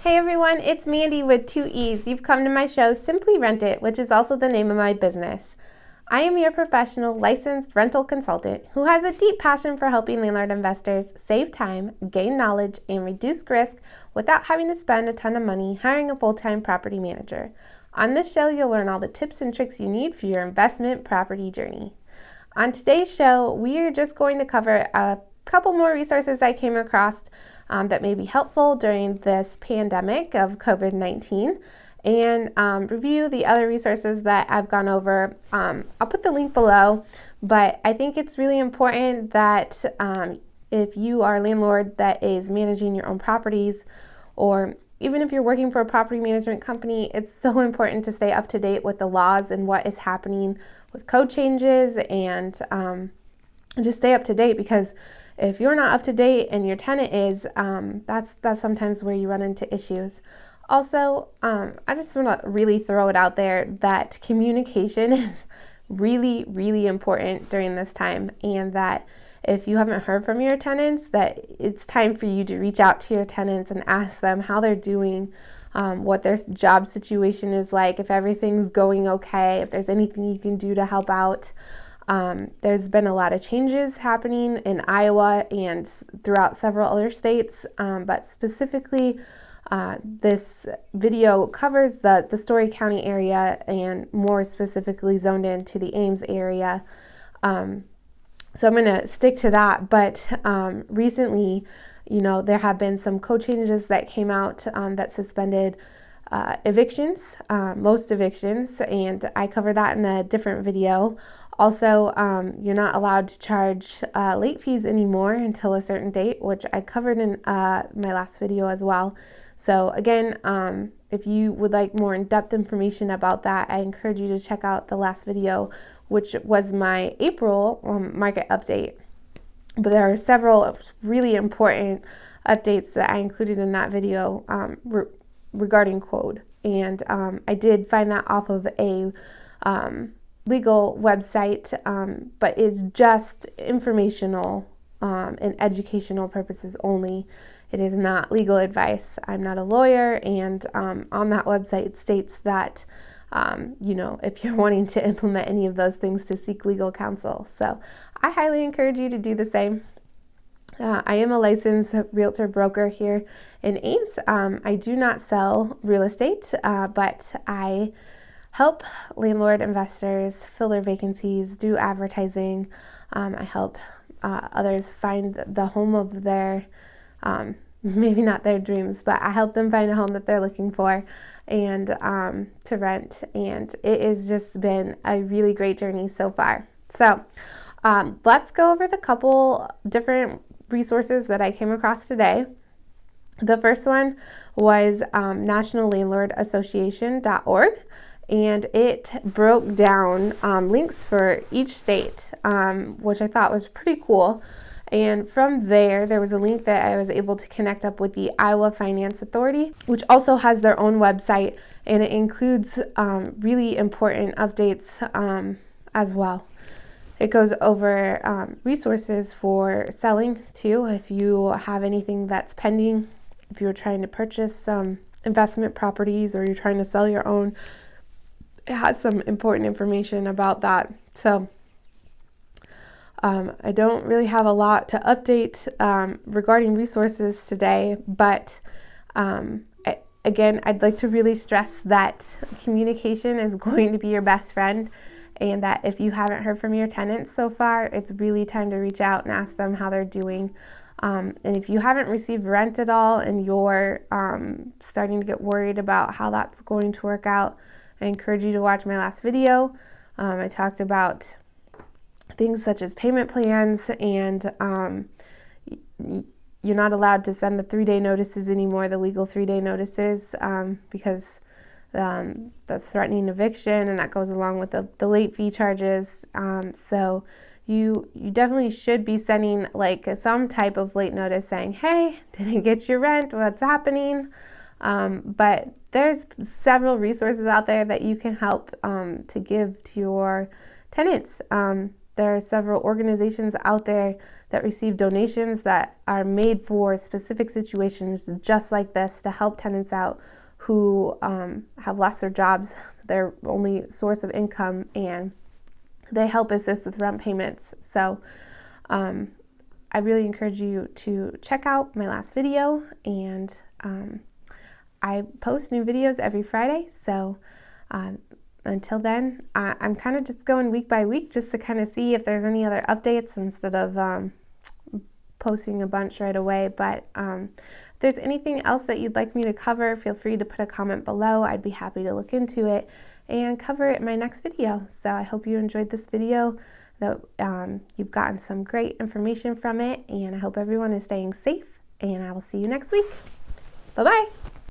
Hey everyone, it's Mandy with 2 E's. You've come to my show, Simply Rent It, which is also the name of my business. I am your professional licensed rental consultant who has a deep passion for helping landlord investors save time, gain knowledge, and reduce risk without having to spend a ton of money hiring a full-time property manager. On this show, you'll learn all the tips and tricks you need for your investment property journey. On today's show, we are just going to cover a couple more resources I came across that may be helpful during this pandemic of COVID-19 and review the other resources that I've gone over. I'll put the link below, but I think it's really important that if you are a landlord that is managing your own properties, or even if you're working for a property management company, it's so important to stay up to date with the laws and what is happening with code changes and just stay up to date, because if you're not up to date and your tenant is, that's sometimes where you run into issues. Also, I just want to really throw it out there that communication is really, really important during this time, and that if you haven't heard from your tenants, that it's time for you to reach out to your tenants and ask them how they're doing, what their job situation is like, if everything's going okay, if there's anything you can do to help out. There's been a lot of changes happening in Iowa and throughout several other states, but specifically this video covers the Story County area, and more specifically zoned into the Ames area. So I'm going to stick to that, but recently, there have been some code changes that came out that suspended evictions, most evictions, and I cover that in a different video. Also, you're not allowed to charge late fees anymore until a certain date, which I covered in my last video as well. So again, if you would like more in-depth information about that, I encourage you to check out the last video, which was my April market update. But there are several really important updates that I included in that video regarding code. And I did find that off of a legal website, but it's just informational and educational purposes only. It is not legal advice. I'm not a lawyer, and on that website it states that if you're wanting to implement any of those things, to seek legal counsel. So I highly encourage you to do the same. I am a licensed realtor broker here in Ames. I do not sell real estate, but I help landlord investors fill their vacancies, do advertising. I help others find the home of their, maybe not their dreams, but I help them find a home that they're looking for and to rent. And it has just been a really great journey so far. So let's go over the couple different resources that I came across today. The first one was nationallandlordassociation.org. And it broke down links for each state, which I thought was pretty cool. And from there was a link that I was able to connect up with the Iowa Finance Authority, which also has their own website, and it includes really important updates as well. It goes over resources for selling too, if you have anything that's pending, if you're trying to purchase some investment properties or you're trying to sell your own. It has some important information about that. So I don't really have a lot to update regarding resources today, but again, I'd like to really stress that communication is going to be your best friend, and that if you haven't heard from your tenants so far, it's really time to reach out and ask them how they're doing. And if you haven't received rent at all and you're starting to get worried about how that's going to work out, I encourage you to watch my last video. I talked about things such as payment plans, and you're not allowed to send the 3-day notices anymore, the legal 3-day notices, because that's threatening eviction, and that goes along with the late fee charges. So you definitely should be sending some type of late notice saying, hey, didn't get your rent, what's happening? But there's several resources out there that you can help to give to your tenants. There are several organizations out there that receive donations that are made for specific situations just like this to help tenants out who have lost their jobs, their only source of income, and they help assist with rent payments. So I really encourage you to check out my last video, and I post new videos every Friday. So until then, I'm kind of just going week by week just to kind of see if there's any other updates instead of posting a bunch right away. But if there's anything else that you'd like me to cover, feel free to put a comment below. I'd be happy to look into it and cover it in my next video. So I hope you enjoyed this video, that you've gotten some great information from it, and I hope everyone is staying safe, and I will see you next week. Bye-bye.